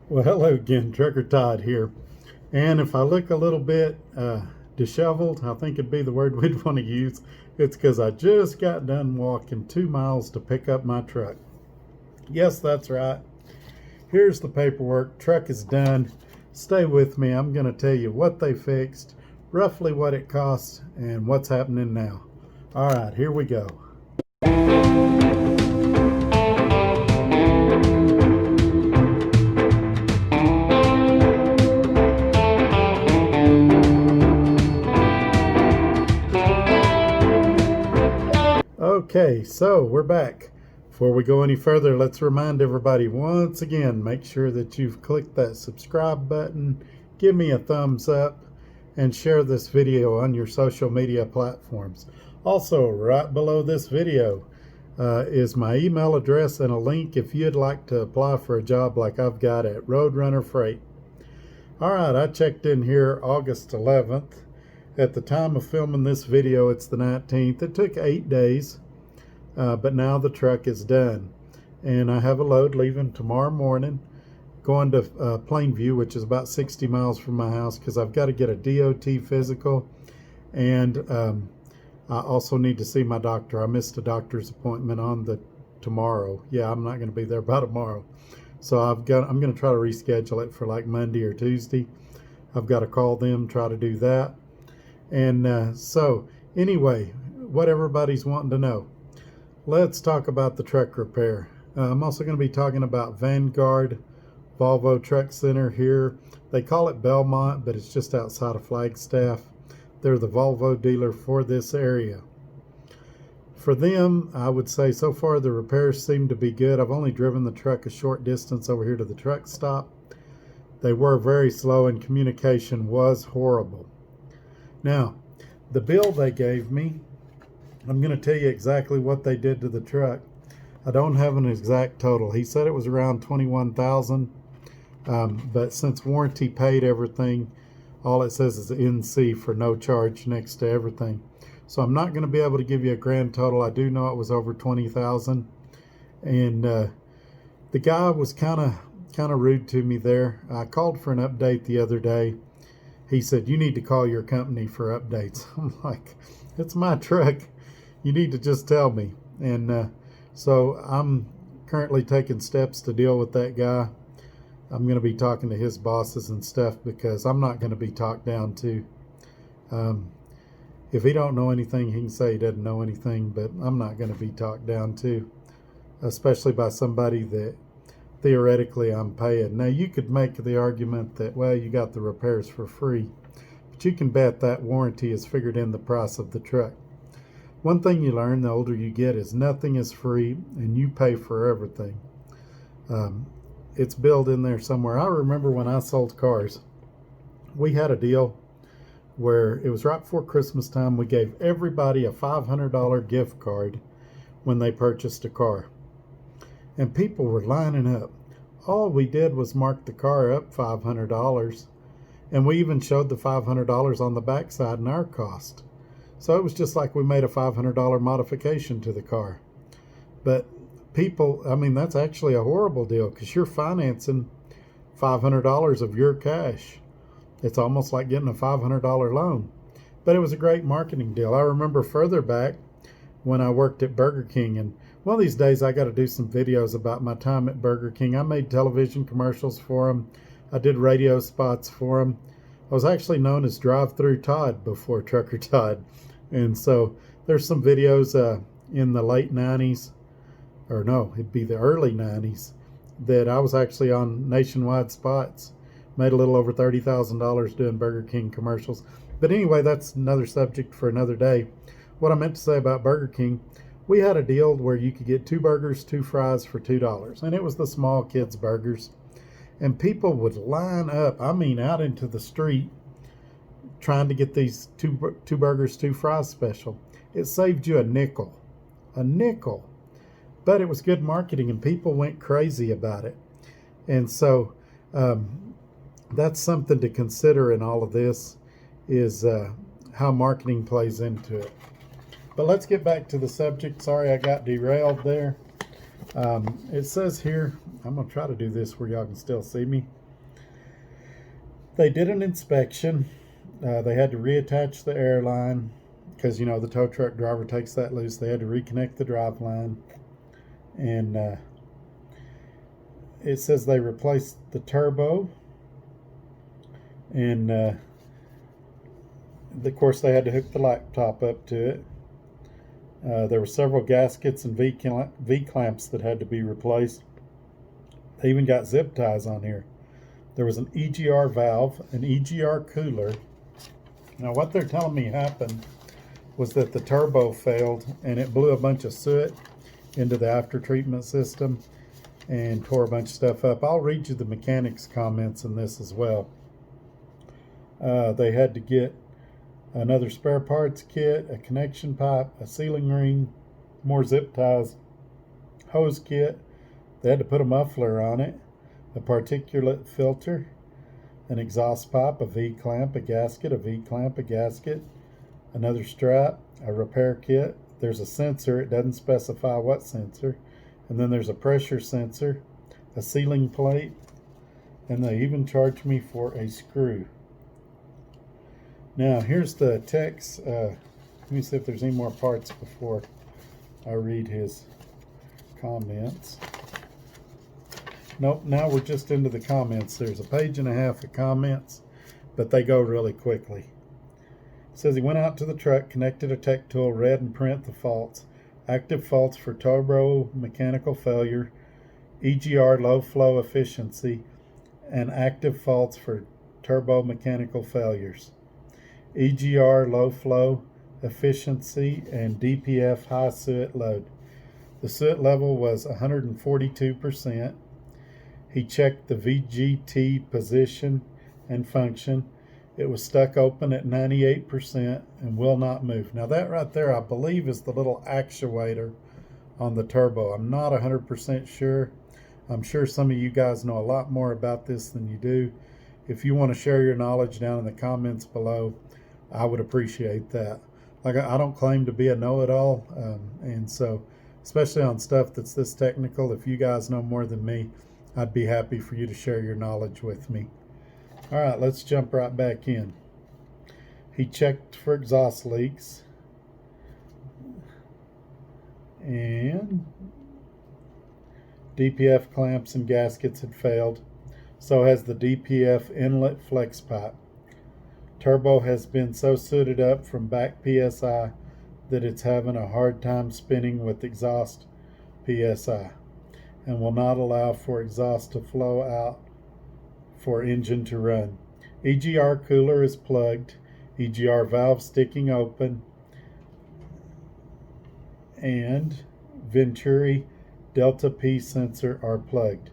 Well, hello again, Trucker Todd here. And if I look a little bit disheveled, I think it'd be the word we'd want to use. It's because I just got done walking 2 miles to pick up my truck. Yes, that's right. Here's the paperwork. Truck is done. Stay with me. I'm going to tell you what they fixed, roughly what it costs, and what's happening now. All right, here we go. Okay, so we're back. Before we go any further, let's remind everybody once again, make sure that you've clicked that subscribe button, give me a thumbs up, and share this video on your social media platforms. Also, right below this video is my email address and a link if you'd like to apply for a job like I've got at Roadrunner Freight. All right, I checked in here August 11th. At the time of filming this video, it's the 19th. It took 8 days. But now the truck is done, and I have a load leaving tomorrow morning, going to Plainview, which is about 60 miles from my house, because I've got to get a DOT physical, and I also need to see my doctor. I missed a doctor's appointment on tomorrow. Yeah, I'm not going to be there by tomorrow, so I'm going to try to reschedule it for like Monday or Tuesday. I've got to call them, try to do that, and so anyway, what everybody's wanting to know. Let's talk about the truck repair. I'm also going to be talking about Vanguard Volvo Truck Center here. They call it Belmont, but it's just outside of Flagstaff. They're the Volvo dealer for this area. For them, I would say so far the repairs seem to be good. I've only driven the truck a short distance over here to the truck stop. They were very slow and communication was horrible. Now, the bill they gave me, I'm going to tell you exactly what they did to the truck. I don't have an exact total. He said it was around $21,000, but since warranty paid everything, all it says is NC for no charge next to everything. So I'm not going to be able to give you a grand total. I do know it was over $20,000, and the guy was kind of rude to me there. I called for an update the other day. He said, "You need to call your company for updates." I'm like, it's my truck. You need to just tell me. And so I'm currently taking steps to deal with that guy. I'm going to be talking to his bosses and stuff because I'm not going to be talked down to. If he don't know anything, he can say he doesn't know anything, but I'm not going to be talked down to, especially by somebody that theoretically I'm paying. Now, you could make the argument that, well, you got the repairs for free, but you can bet that warranty is figured in the price of the truck. One thing you learn the older you get is nothing is free and you pay for everything. It's built in there somewhere. I remember when I sold cars, we had a deal where it was right before Christmas time. We gave everybody a $500 gift card when they purchased a car. And people were lining up. All we did was mark the car up $500. And we even showed the $500 on the backside in our cost. So it was just like we made a $500 modification to the car. But people, I mean, that's actually a horrible deal because you're financing $500 of your cash. It's almost like getting a $500 loan. But it was a great marketing deal. I remember further back when I worked at Burger King, and one of these days I got to do some videos about my time at Burger King. I made television commercials for them. I did radio spots for them. I was actually known as Drive-Through Todd before Trucker Todd. And so there's some videos in the late 90s, or no, it'd be the early 90s, that I was actually on nationwide spots. Made a little over $30,000 doing Burger King commercials. But anyway, that's another subject for another day. What I meant to say about Burger King, we had a deal where you could get 2 burgers, 2 fries for $2. And it was the small kids' burgers. And people would line up, I mean, out into the street, trying to get these two burgers, 2 fries special. It saved you a nickel. But it was good marketing and people went crazy about it. And so that's something to consider in all of this, is how marketing plays into it. But let's get back to the subject. Sorry I got derailed there. It says here, I'm going to try to do this where y'all can still see me. They did an inspection. They had to reattach the air line because, you know, the tow truck driver takes that loose. They had to reconnect the drive line. And it says they replaced the turbo. And of course, they had to hook the laptop up to it. There were several gaskets and V-clamps that had to be replaced. They even got zip ties on here. There was an EGR valve, an EGR cooler. Now what they're telling me happened was that the turbo failed and it blew a bunch of soot into the after treatment system and tore a bunch of stuff up. I'll read you the mechanics comments in this as well. They had to get another spare parts kit, a connection pipe, a sealing ring, more zip ties, hose kit. They had to put a muffler on it, a particulate filter, an exhaust pipe, a V-clamp, a gasket, a V-clamp, a gasket, another strap, a repair kit. There's a sensor. It doesn't specify what sensor. And then there's a pressure sensor, a sealing plate, and they even charged me for a screw. Now, here's the text. Let me see if there's any more parts before I read his comments. Nope, now we're just into the comments. There's a page and a half of comments, but they go really quickly. It says he went out to the truck, connected a tech tool, read and print the faults. Active faults for turbo mechanical failure, EGR low flow efficiency, and active faults for turbo mechanical failures. EGR low flow efficiency and DPF high soot load. The soot level was 142%. He checked the VGT position and function. It was stuck open at 98% and will not move. Now that right there, I believe, is the little actuator on the turbo. I'm not 100% sure. I'm sure some of you guys know a lot more about this than you do. If you want to share your knowledge down in the comments below, I would appreciate that. Like, I don't claim to be a know-it-all, and so especially on stuff that's this technical, if you guys know more than me, I'd be happy for you to share your knowledge with me. All right, let's jump right back in. He checked for exhaust leaks, and DPF clamps and gaskets had failed. So has the DPF inlet flex pipe. Turbo has been so sooted up from back PSI that it's having a hard time spinning with exhaust PSI and will not allow for exhaust to flow out for engine to run. EGR cooler is plugged, EGR valve sticking open, and Venturi Delta P sensor are plugged.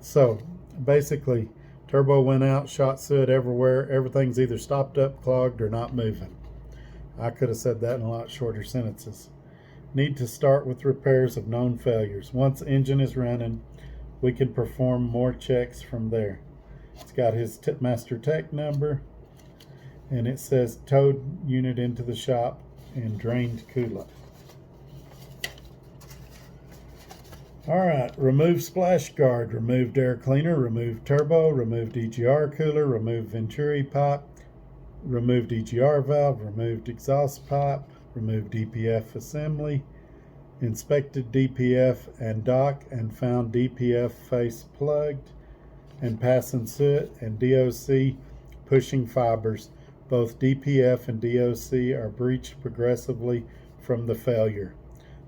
So basically, turbo went out, shot soot everywhere. Everything's either stopped up, clogged, or not moving. I could have said that in a lot shorter sentences. Need to start with repairs of known failures. Once the engine is running, we can perform more checks from there. It's got his master tech number, and it says towed unit into the shop and drained coolant. All right, remove splash guard, removed air cleaner, removed turbo, removed EGR cooler, removed Venturi pipe, removed EGR valve, removed exhaust pipe, removed DPF assembly, inspected DPF and dock and found DPF face plugged and passing soot and DOC pushing fibers. Both DPF and DOC are breached progressively from the failure.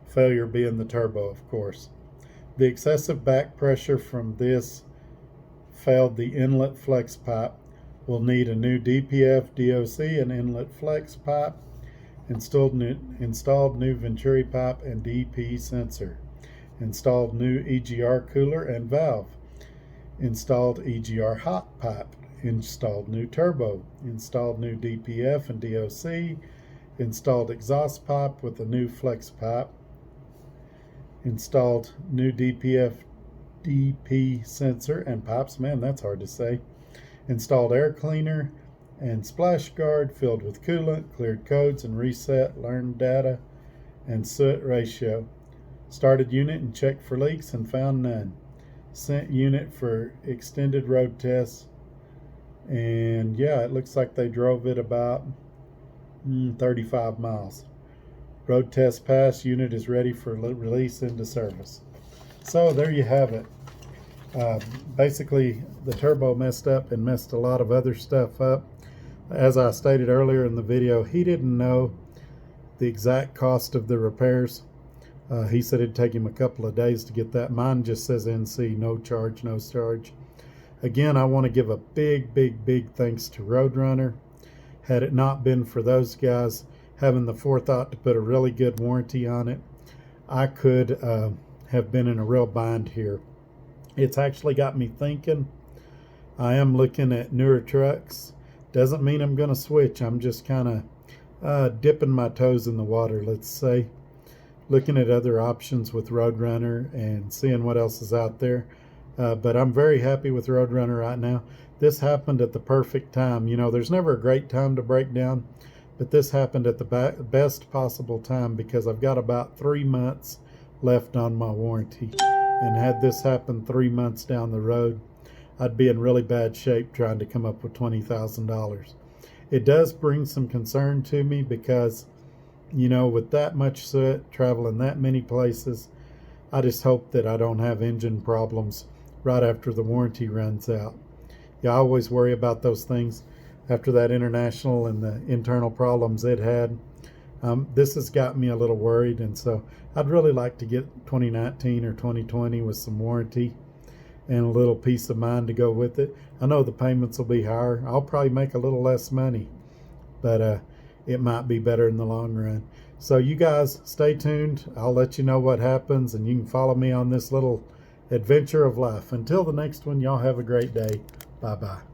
Failure being the turbo, of course. The excessive back pressure from this failed the inlet flex pipe. Will need a new DPF, DOC, and inlet flex pipe. Installed new Venturi pipe and DP sensor. Installed new EGR cooler and valve. Installed EGR hot pipe. Installed new turbo. Installed new DPF and DOC. Installed exhaust pipe with a new flex pipe. Installed new DPF, DP sensor and pipes. Man, that's hard to say. Installed air cleaner and splash guard filled with coolant, cleared codes and reset, learned data and soot ratio. Started unit and checked for leaks and found none. sent unit for extended road tests. And yeah, it looks like they drove it about 35 miles. Road test pass, unit is ready for release into service. So there you have it. Uh, Basically, the turbo messed up and messed a lot of other stuff up. As I stated earlier in the video, he didn't know the exact cost of the repairs. He said it'd take him a couple of days to get that. Mine just says NC, no charge, no charge. Again, I want to give a big thanks to Roadrunner. Had it not been for those guys having the forethought to put a really good warranty on it, I could have been in a real bind here. It's actually got me thinking. I am looking at newer trucks. Doesn't mean I'm going to switch. I'm just kind of dipping my toes in the water, let's say. Looking at other options with Roadrunner and seeing what else is out there. But I'm very happy with Roadrunner right now. This happened at the perfect time. You know, there's never a great time to break down, but this happened at the best possible time because I've got about 3 months left on my warranty. And had this happen 3 months down the road, I'd be in really bad shape trying to come up with $20,000. It does bring some concern to me because, you know, with that much soot, traveling that many places, I just hope that I don't have engine problems right after the warranty runs out. Yeah, I always worry about those things after that international and the internal problems it had. This has got me a little worried, and so I'd really like to get 2019 or 2020 with some warranty and a little peace of mind to go with it. I know the payments will be higher. I'll probably make a little less money, but it might be better in the long run. So you guys stay tuned. I'll let you know what happens, and you can follow me on this little adventure of life. Until the next one, y'all have a great day. Bye-bye.